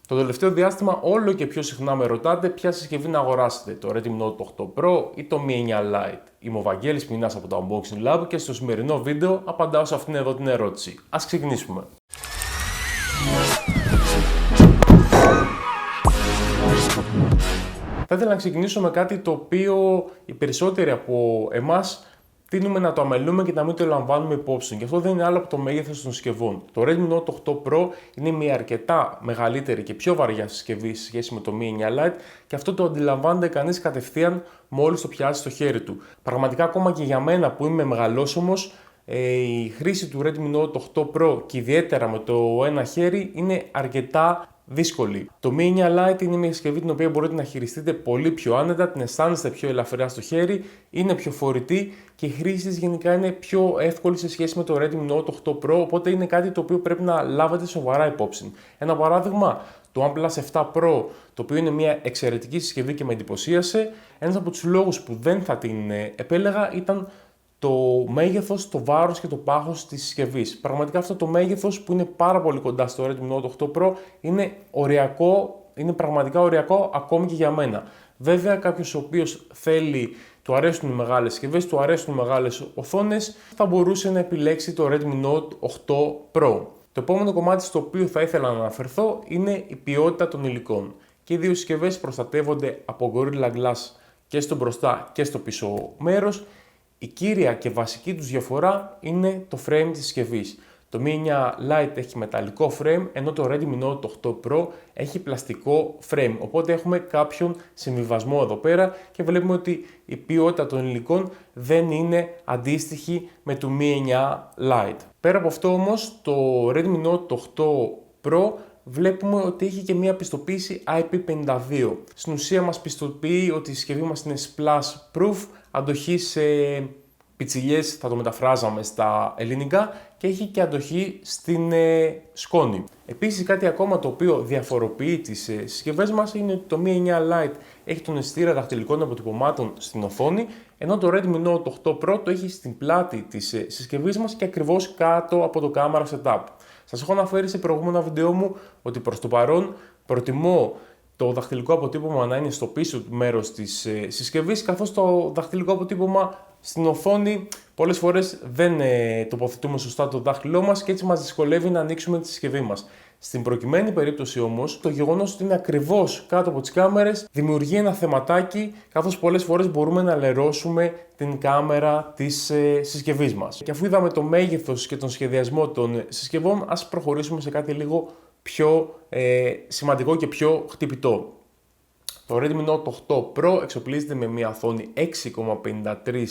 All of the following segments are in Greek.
Το τελευταίο διάστημα όλο και πιο συχνά με ρωτάτε ποια συσκευή να αγοράσετε, το Redmi Note 8 Pro ή το Mi 9 Lite. Είμαι ο Βαγγέλης Μινάς από το Unboxing Lab και στο σημερινό βίντεο απαντάω σε αυτήν εδώ την ερώτηση. Ας ξεκινήσουμε. Θα ήθελα να ξεκινήσω με κάτι το οποίο οι περισσότεροι από εμάς τείνουμε να το αμελούμε και να μην το λαμβάνουμε υπόψη. Και αυτό δεν είναι άλλο από το μέγεθος των συσκευών. Το Redmi Note 8 Pro είναι μια αρκετά μεγαλύτερη και πιο βαριά συσκευή σε σχέση με το Mi 9 Lite και αυτό το αντιλαμβάνεται κανείς κατευθείαν μόλις το πιάσει στο χέρι του. Πραγματικά, ακόμα και για μένα που είμαι μεγαλόσωμος, η χρήση του Redmi Note 8 Pro και ιδιαίτερα με το ένα χέρι είναι αρκετά δύσκολη. Το Mi 9 Lite είναι μια συσκευή την οποία μπορείτε να χειριστείτε πολύ πιο άνετα, την αισθάνεστε πιο ελαφριά στο χέρι, είναι πιο φορητή και η χρήση της γενικά είναι πιο εύκολη σε σχέση με το Redmi Note 8 Pro, οπότε είναι κάτι το οποίο πρέπει να λάβετε σοβαρά υπόψη. Ένα παράδειγμα, το OnePlus 7 Pro, το οποίο είναι μια εξαιρετική συσκευή και με εντυπωσίασε, ένας από τους λόγους που δεν θα την επέλεγα ήταν το μέγεθος, το βάρος και το πάχος της συσκευής. Πραγματικά αυτό το μέγεθος που είναι πάρα πολύ κοντά στο Redmi Note 8 Pro είναι οριακό, είναι πραγματικά οριακό ακόμη και για μένα. Βέβαια, κάποιος ο οποίος του αρέσουν οι μεγάλες συσκευές, του αρέσουν οι μεγάλες οθόνες, θα μπορούσε να επιλέξει το Redmi Note 8 Pro. Το επόμενο κομμάτι στο οποίο θα ήθελα να αναφερθώ είναι η ποιότητα των υλικών. Και οι δύο συσκευές προστατεύονται από Gorilla Glass και στο μπροστά και στο πίσω μέρος. Η κύρια και βασική τους διαφορά είναι το frame της συσκευής. Το Mi 9 Lite έχει μεταλλικό frame, ενώ το Redmi Note 8 Pro έχει πλαστικό frame. Οπότε έχουμε κάποιον συμβιβασμό εδώ πέρα και βλέπουμε ότι η ποιότητα των υλικών δεν είναι αντίστοιχη με το Mi 9 Lite. Πέρα από αυτό όμως, το Redmi Note 8 Pro βλέπουμε ότι έχει και μια πιστοποίηση IP52. Στην ουσία μας πιστοποιεί ότι η συσκευή μας είναι splash proof, αντοχή σε πιτσιλιές, θα το μεταφράζαμε στα ελληνικά, και έχει και αντοχή στην σκόνη. Επίσης, κάτι ακόμα το οποίο διαφοροποιεί τις συσκευές μας είναι ότι το Mi 9 Lite έχει τον αισθητήρα δαχτυλικών αποτυπωμάτων στην οθόνη, ενώ το Redmi Note 8 Pro το έχει στην πλάτη της συσκευής μας και ακριβώς κάτω από το camera setup. Σας έχω αναφέρει σε προηγούμενα βίντεο μου ότι προς το παρόν προτιμώ το δαχτυλικό αποτύπωμα να είναι στο πίσω μέρος της συσκευής, καθώς το δαχτυλικό αποτύπωμα στην οθόνη πολλές φορές δεν τοποθετούμε σωστά το δάχτυλό μας και έτσι μας δυσκολεύει να ανοίξουμε τη συσκευή μας. Στην προκειμένη περίπτωση όμως, το γεγονός ότι είναι ακριβώς κάτω από τις κάμερες δημιουργεί ένα θεματάκι, καθώς πολλές φορές μπορούμε να λερώσουμε την κάμερα της συσκευής μας. Και αφού είδαμε το μέγεθος και τον σχεδιασμό των συσκευών, ας προχωρήσουμε σε κάτι λίγο πιο σημαντικό και πιο χτυπητό. Το Redmi Note 8 Pro εξοπλίζεται με μια οθόνη 6,53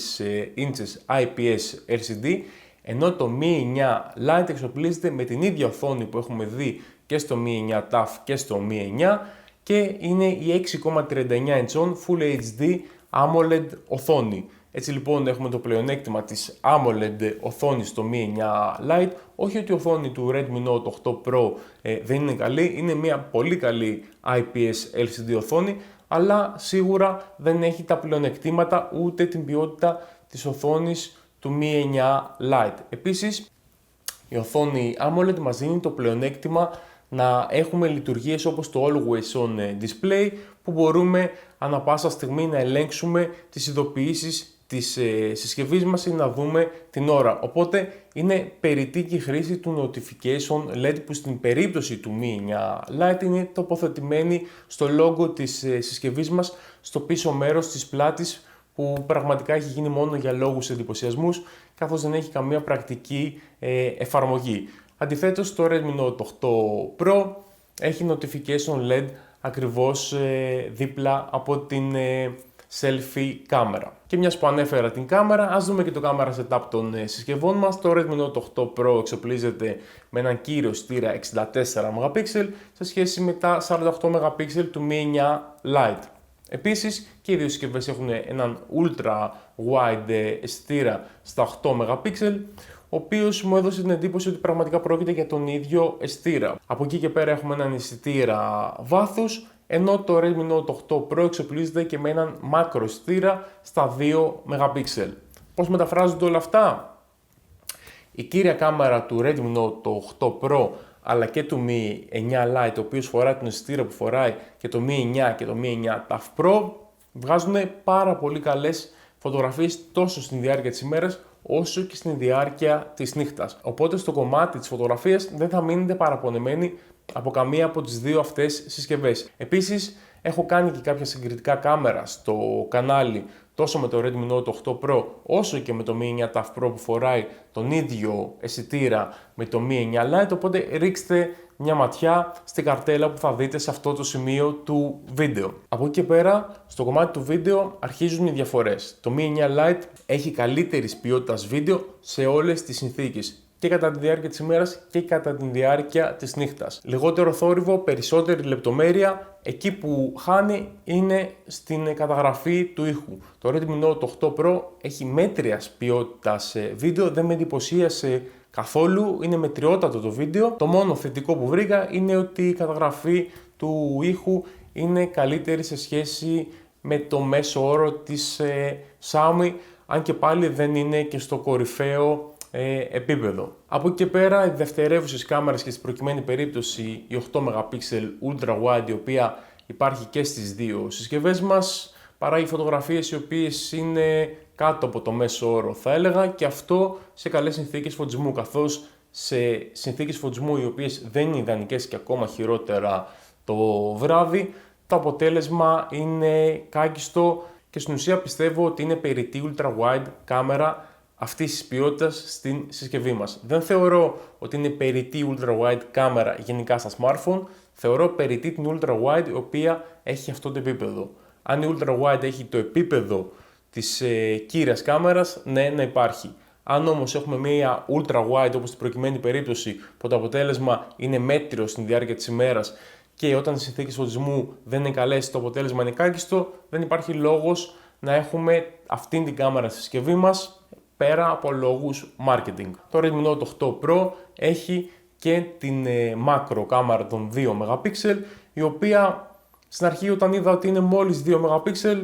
inches IPS LCD, ενώ το Mi 9 Lite εξοπλίζεται με την ίδια οθόνη που έχουμε δει και στο Mi 9 TUF και στο Mi 9 και είναι η 6,39 inch Full HD AMOLED οθόνη. Έτσι λοιπόν έχουμε το πλεονέκτημα της AMOLED οθόνης στο Mi 9 Lite. Όχι ότι η οθόνη του Redmi Note 8 Pro δεν είναι καλή, είναι μια πολύ καλή IPS LCD οθόνη, αλλά σίγουρα δεν έχει τα πλεονεκτήματα ούτε την ποιότητα της οθόνης του Mi 9 Lite. Επίσης, η οθόνη AMOLED μας δίνει το πλεονέκτημα να έχουμε λειτουργίες όπως το Always On Display, που μπορούμε ανά πάσα στιγμή να ελέγξουμε τις ειδοποιήσεις της συσκευής μας ή να δούμε την ώρα. Οπότε είναι περιττή και η χρήση του Notification LED, που στην περίπτωση του Mi 9 Lite είναι τοποθετημένη στο logo της συσκευής μας στο πίσω μέρος της πλάτης, που πραγματικά έχει γίνει μόνο για λόγους εντυπωσιασμούς, καθώς δεν έχει καμία πρακτική εφαρμογή. Αντιθέτως, το Redmi Note 8 Pro έχει Notification LED ακριβώς δίπλα από την selfie κάμερα. Και μιας που ανέφερα την κάμερα, ας δούμε και το camera setup των συσκευών μας. Το Redmi Note 8 Pro εξοπλίζεται με έναν κύριο αισθητήρα 64 MP σε σχέση με τα 48 MP του Mi 9 Lite. Επίσης, και οι δύο συσκευές έχουν έναν ultra wide αισθητήρα στα 8 MP, ο οποίος μου έδωσε την εντύπωση ότι πραγματικά πρόκειται για τον ίδιο αισθητήρα. Από εκεί και πέρα έχουμε έναν αισθητήρα βάθους, ενώ το Redmi Note 8 Pro εξοπλίζεται και με έναν μάκρο αισθητήρα στα 2 MP. Πώς μεταφράζονται όλα αυτά? Η κύρια κάμερα του Redmi Note 8 Pro αλλά και του Mi 9 Lite, ο οποίος φοράει τον αισθητήρα που φοράει και το Mi 9 και το Mi 9 TAF Pro, βγάζουν πάρα πολύ καλές φωτογραφίες τόσο στην διάρκεια της ημέρας όσο και στην διάρκεια της νύχτας. Οπότε στο κομμάτι της φωτογραφίας δεν θα μείνετε παραπονεμένοι από καμία από τις δύο αυτές συσκευές. Επίσης, έχω κάνει και κάποια συγκριτικά κάμερα στο κανάλι τόσο με το Redmi Note 8 Pro όσο και με το Mi 9 TAF Pro που φοράει τον ίδιο αισθητήρα με το Mi 9 Lite, οπότε ρίξτε μια ματιά στην καρτέλα που θα δείτε σε αυτό το σημείο του βίντεο. Από εκεί και πέρα, στο κομμάτι του βίντεο αρχίζουν οι διαφορές. Το Mi 9 Lite έχει καλύτερης ποιότητας βίντεο σε όλες τις συνθήκες, και κατά τη διάρκεια της ημέρας και κατά τη διάρκεια της νύχτας. Λιγότερο θόρυβο, περισσότερη λεπτομέρεια, εκεί που χάνει είναι στην καταγραφή του ήχου. Το Redmi Note 8 Pro έχει μέτριας ποιότητας βίντεο, δεν με εντυπωσίασε καθόλου, είναι μετριότατο το βίντεο. Το μόνο θετικό που βρήκα είναι ότι η καταγραφή του ήχου είναι καλύτερη σε σχέση με το μέσο όρο της Xiaomi, αν και πάλι δεν είναι και στο κορυφαίο επίπεδο. Από εκεί και πέρα, οι δευτερεύουσες κάμερες και στην προκειμένη περίπτωση η 8 MP Ultra Wide, η οποία υπάρχει και στις δύο συσκευές μας, παράγει φωτογραφίες οι οποίες είναι κάτω από το μέσο όρο, θα έλεγα, και αυτό σε καλές συνθήκες φωτισμού, καθώς σε συνθήκες φωτισμού οι οποίες δεν είναι ιδανικές και ακόμα χειρότερα το βράδυ, το αποτέλεσμα είναι κάκιστο και στην ουσία πιστεύω ότι είναι περιττή Ultra Wide κάμερα αυτής της ποιότητας στην συσκευή μας. Δεν θεωρώ ότι είναι περιττή Ultra Wide κάμερα γενικά στα smartphone, θεωρώ περιττή την Ultra Wide η οποία έχει αυτό το επίπεδο. Αν η Ultra Wide έχει το επίπεδο της κύριας κάμερας, ναι, να υπάρχει. Αν όμως έχουμε μια Ultra Wide όπως στην προκειμένη περίπτωση που το αποτέλεσμα είναι μέτριο στην διάρκεια της ημέρας και όταν οι συνθήκες φωτισμού δεν είναι καλές, το αποτέλεσμα είναι κάκιστο, δεν υπάρχει λόγος να έχουμε αυτήν την κάμερα στη συσκευή μας πέρα από λόγους marketing. Το Redmi Note 8 Pro έχει και την macro κάμερα των 2 MP, η οποία στην αρχή όταν είδα ότι είναι μόλις 2 MP,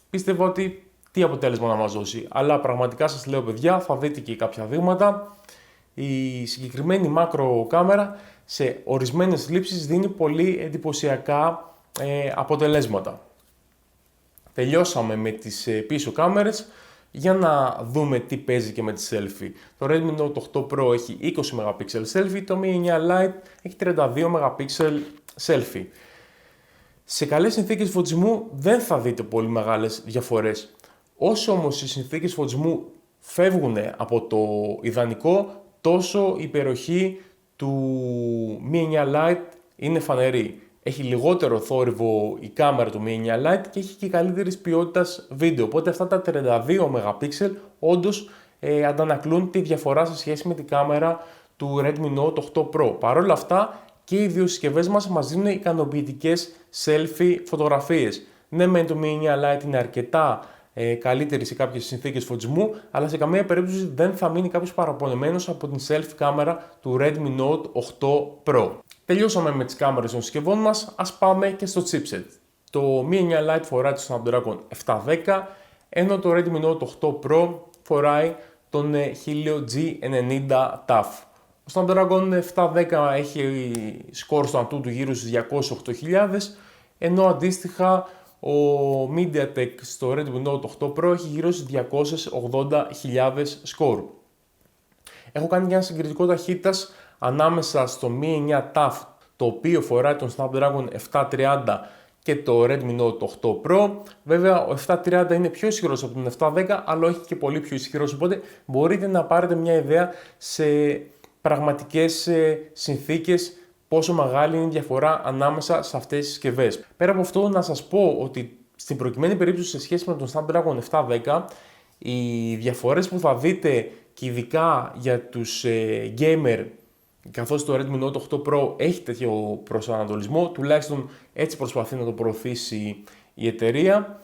πίστευα ότι τι αποτέλεσμα να μας δώσει. Αλλά πραγματικά σας λέω παιδιά, θα δείτε και κάποια δείγματα. Η συγκεκριμένη macro κάμερα σε ορισμένες λήψεις δίνει πολύ εντυπωσιακά αποτελέσματα. Τελειώσαμε με τις πίσω κάμερες. Για να δούμε τι παίζει και με τη selfie. Το Redmi Note 8 Pro έχει 20 MP selfie, το Mi 9 Lite έχει 32 MP selfie. Σε καλές συνθήκες φωτισμού δεν θα δείτε πολύ μεγάλες διαφορές. Όσο όμως οι συνθήκες φωτισμού φεύγουν από το ιδανικό, τόσο η υπεροχή του Mi 9 Lite είναι φανερή. Έχει λιγότερο θόρυβο η κάμερα του Mi 9 Lite και έχει και καλύτερης ποιότητας βίντεο. Οπότε αυτά τα 32 MP όντως αντανακλούν τη διαφορά σε σχέση με την κάμερα του Redmi Note 8 Pro. Παρ' όλα αυτά και οι δύο συσκευές μας δίνουν ικανοποιητικές selfie φωτογραφίες. Ναι, μεν το Mi 9 Lite είναι αρκετά καλύτερη σε κάποιες συνθήκες φωτισμού, αλλά σε καμία περίπτωση δεν θα μείνει κάποιος παραπονεμένος από την selfie κάμερα του Redmi Note 8 Pro. Τελειώσαμε με τις κάμερες των συσκευών μας, ας πάμε και στο chipset. Το Mi 9 Lite φοράει το Snapdragon 710, ενώ το Redmi Note 8 Pro φοράει τον Helio G90 TUF. Ο Snapdragon 710 έχει σκορ στο Antutu γύρω στους 208.000, ενώ αντίστοιχα ο MediaTek στο Redmi Note 8 Pro έχει γύρω στους 280.000 σκορ. Έχω κάνει και ένα συγκριτικό ταχύτητας ανάμεσα στο Mi 9 TUF, το οποίο φοράει τον Snapdragon 730 και το Redmi Note 8 Pro. Βέβαια, ο 730 είναι πιο ισχυρός από τον 710, αλλά όχι και πολύ πιο ισχυρός, οπότε μπορείτε να πάρετε μια ιδέα σε πραγματικές συνθήκες πόσο μεγάλη είναι η διαφορά ανάμεσα σε αυτές τις συσκευές. Πέρα από αυτό, να σας πω ότι στην προκειμένη περίπτωση σε σχέση με τον Snapdragon 710, οι διαφορές που θα δείτε και ειδικά για τους gamer, καθώς το Redmi Note 8 Pro έχει τέτοιο προσανατολισμό, τουλάχιστον έτσι προσπαθεί να το προωθήσει η εταιρεία,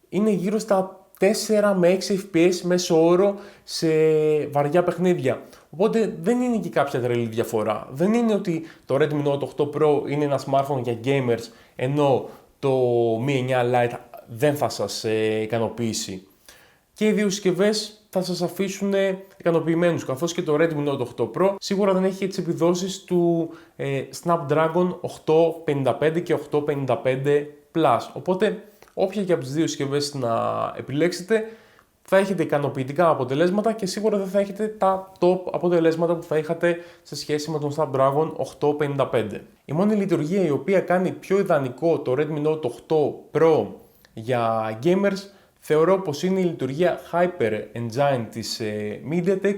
είναι γύρω στα 4 με 6 FPS μέσο όρο σε βαριά παιχνίδια. Οπότε δεν είναι και κάποια τρελή διαφορά. Δεν είναι ότι το Redmi Note 8 Pro είναι ένα smartphone για gamers, ενώ το Mi 9 Lite δεν θα σας ικανοποιήσει. Και οι δύο συσκευές θα σας αφήσουν ικανοποιημένους, καθώς και το Redmi Note 8 Pro σίγουρα δεν έχει τις επιδόσεις του Snapdragon 855 και 855 Plus. Οπότε όποια και από τις δύο συσκευές να επιλέξετε θα έχετε ικανοποιητικά αποτελέσματα και σίγουρα δεν θα έχετε τα top αποτελέσματα που θα είχατε σε σχέση με τον Snapdragon 855. Η μόνη λειτουργία η οποία κάνει πιο ιδανικό το Redmi Note 8 Pro για gamers θεωρώ πως είναι η λειτουργία Hyper Engine της MediaTek,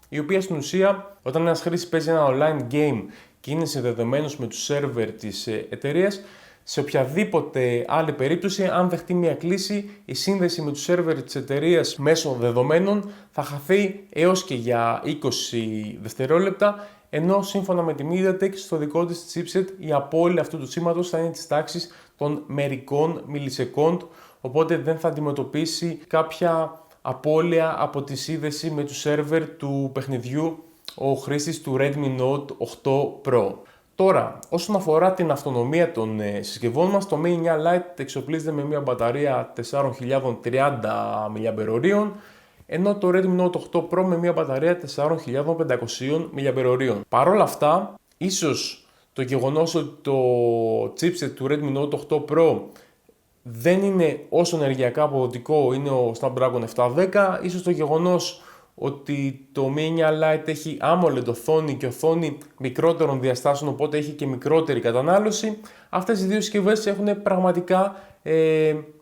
η οποία στην ουσία όταν ένας χρήστης παίζει ένα online game και είναι συνδεδεμένος με τους σερβερ της εταιρείας, σε οποιαδήποτε άλλη περίπτωση, αν δεχτεί μια κλήση, η σύνδεση με τους σερβερ της εταιρείας μέσω δεδομένων θα χαθεί έως και για 20 δευτερόλεπτα, ενώ σύμφωνα με τη MediaTek στο δικό της chipset η απώλεια αυτού του σήματος θα είναι της τάξης των μερικών μιλισεκόντ, οπότε δεν θα αντιμετωπίσει κάποια απώλεια από τη σύνδεση με τους σερβερ του παιχνιδιού ο χρήστης του Redmi Note 8 Pro. Τώρα, όσον αφορά την αυτονομία των συσκευών μας, το Mi 9 Lite εξοπλίζεται με μια μπαταρία 4030 mAh, ενώ το Redmi Note 8 Pro με μια μπαταρία 4500 mAh. Παρ' όλα αυτά, ίσως το γεγονός ότι το chipset του Redmi Note 8 Pro δεν είναι όσο ενεργειακά αποδοτικό είναι ο Snapdragon 710, ίσως το γεγονός ότι το Mi 9 Lite έχει AMOLED οθόνη και οθόνη μικρότερων διαστάσεων, οπότε έχει και μικρότερη κατανάλωση. Αυτές οι δύο συσκευές έχουν πραγματικά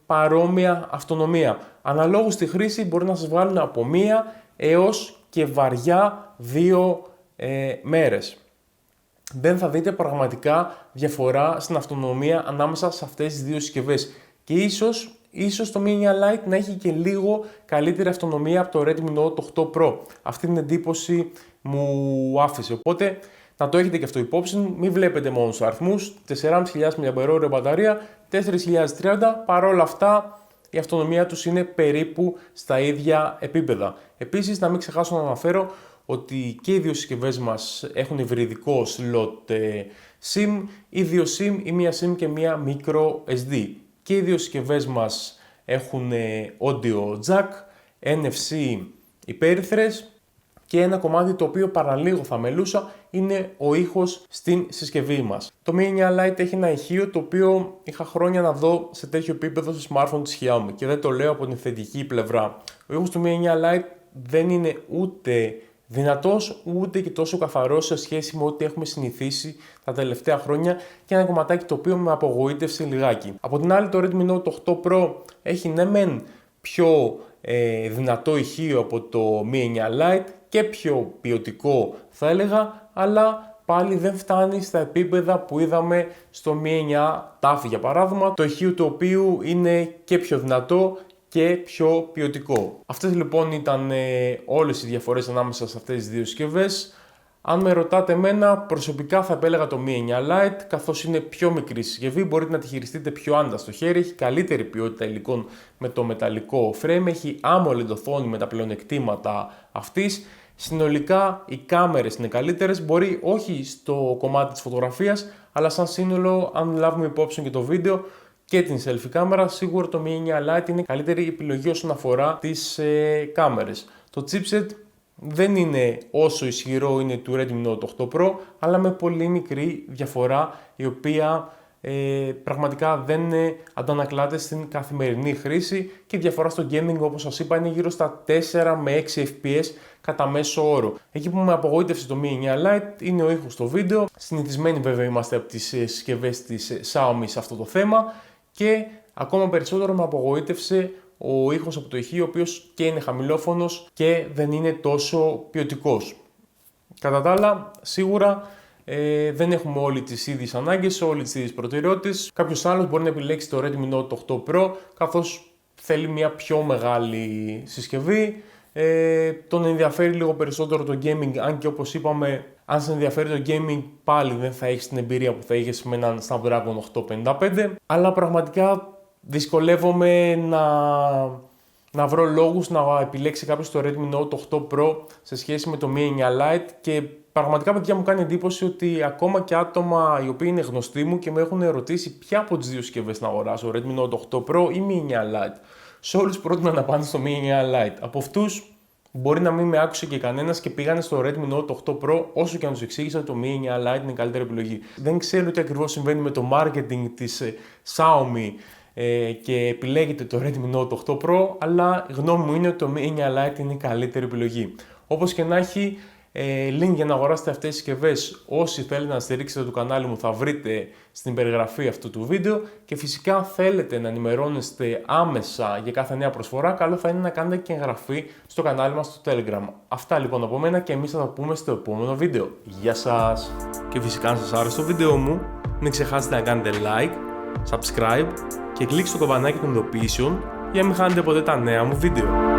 παρόμοια αυτονομία. Αναλόγως στη χρήση μπορεί να σας βγάλουν από 1 έως και βαριά 2 μέρες. Δεν θα δείτε πραγματικά διαφορά στην αυτονομία ανάμεσα σε αυτές τις δύο συσκευές. Και ίσως το Mi 9 Lite να έχει και λίγο καλύτερη αυτονομία από το Redmi Note 8 Pro. Αυτή την εντύπωση μου άφησε. Οπότε να το έχετε και αυτό υπόψη. Μην βλέπετε μόνο τους αριθμούς. 4.500 mAh μπαταρία, 4.030. Παρόλα αυτά η αυτονομία τους είναι περίπου στα ίδια επίπεδα. Επίσης να μην ξεχάσω να αναφέρω ότι και οι δύο συσκευές μας έχουν υβριδικό slot SIM ή δύο SIM ή μία SIM και μία micro SD. Και οι δύο συσκευές μας έχουν audio jack, NFC υπέρυθρες και ένα κομμάτι το οποίο παραλίγο θα μελούσα είναι ο ήχος στην συσκευή μας. Το Mi 9 Lite έχει ένα ηχείο το οποίο είχα χρόνια να δω σε τέτοιο επίπεδο σε smartphone της Xiaomi και δεν το λέω από την θετική πλευρά. Ο ήχος του Mi 9 Lite δεν είναι ούτε δυνατός ούτε και τόσο καθαρός σε σχέση με ό,τι έχουμε συνηθίσει τα τελευταία χρόνια και ένα κομματάκι το οποίο με απογοήτευσε λιγάκι. Από την άλλη το Redmi Note 8 Pro έχει ναι μεν πιο δυνατό ηχείο από το Mi 9 Lite και πιο ποιοτικό θα έλεγα, αλλά πάλι δεν φτάνει στα επίπεδα που είδαμε στο Mi 9 TAF για παράδειγμα, το ηχείο του οποίου είναι και πιο δυνατό και πιο ποιοτικό. Αυτές λοιπόν ήταν όλες οι διαφορές ανάμεσα σε αυτές τις δύο συσκευές. Αν με ρωτάτε εμένα, προσωπικά θα επέλεγα το Mi 9 Lite, καθώς είναι πιο μικρή συσκευή, μπορείτε να τη χειριστείτε πιο άνετα στο χέρι, έχει καλύτερη ποιότητα υλικών με το μεταλλικό frame, έχει AMOLED οθόνη με τα πλεονεκτήματα αυτής. Συνολικά οι κάμερες είναι καλύτερες, μπορεί όχι στο κομμάτι της φωτογραφίας, αλλά σαν σύνολο αν λάβουμε υπόψη και το βίντεο και την selfie κάμερα, σίγουρα το Mi 9 Lite είναι καλύτερη επιλογή όσον αφορά τις κάμερες. Το chipset δεν είναι όσο ισχυρό είναι του Redmi Note 8 Pro, αλλά με πολύ μικρή διαφορά, η οποία πραγματικά δεν αντανακλάται στην καθημερινή χρήση και η διαφορά στο gaming, όπως σας είπα, είναι γύρω στα 4 με 6 fps κατά μέσο όρο. Εκεί που με απογοήτευσε το Mi 9 Lite είναι ο ήχος στο βίντεο. Συνηθισμένοι βέβαια είμαστε από τις συσκευές της Xiaomi σε αυτό το θέμα και ακόμα περισσότερο με απογοήτευσε ο ήχος από το ηχείο, ο οποίος και είναι χαμηλόφωνος και δεν είναι τόσο ποιοτικός. Κατά τα άλλα, σίγουρα δεν έχουμε όλοι τις ίδιες ανάγκες, όλες τις ίδιες προτεραιότητες. Κάποιος άλλος μπορεί να επιλέξει το Redmi Note 8 Pro, καθώς θέλει μια πιο μεγάλη συσκευή. Τον ενδιαφέρει λίγο περισσότερο το gaming, αν και όπως είπαμε, αν σε ενδιαφέρει το gaming πάλι δεν θα έχεις την εμπειρία που θα είχες με έναν Snapdragon 855, αλλά πραγματικά δυσκολεύομαι να βρω λόγους να επιλέξει κάποιος το Redmi Note 8 Pro σε σχέση με το Mi 9 Lite και πραγματικά παιδιά μου κάνει εντύπωση ότι ακόμα και άτομα οι οποίοι είναι γνωστοί μου και με έχουν ερωτήσει ποια από τις δύο συσκευές να αγοράσω, Redmi Note 8 Pro ή Mi 9 Lite, σε όλους πρότεινα να πάνε στο Mi 9 Lite. Από αυτούς Μπορεί να μην με άκουσε και κανένας και πήγανε στο Redmi Note 8 Pro, όσο και αν τους εξήγησα ότι το Mi 9 Lite είναι η καλύτερη επιλογή. Δεν ξέρω τι ακριβώς συμβαίνει με το marketing της Xiaomi και επιλέγετε το Redmi Note 8 Pro, αλλά η γνώμη μου είναι ότι το Mi 9 Lite είναι η καλύτερη επιλογή. Όπως και να έχει, link για να αγοράσετε αυτές τις συσκευές, όσοι θέλετε να στηρίξετε το κανάλι μου, θα βρείτε στην περιγραφή αυτού του βίντεο, και φυσικά αν θέλετε να ενημερώνεστε άμεσα για κάθε νέα προσφορά, καλό θα είναι να κάνετε και εγγραφή στο κανάλι μας στο Telegram. Αυτά λοιπόν από μένα και εμείς θα τα πούμε στο επόμενο βίντεο. Γεια σας! Και φυσικά αν σας άρεσε το βίντεο μου, μην ξεχάσετε να κάνετε like, subscribe και κλικ στο καμπανάκι των ειδοποιήσεων για να μην χάνετε ποτέ τα νέα μου βίντεο.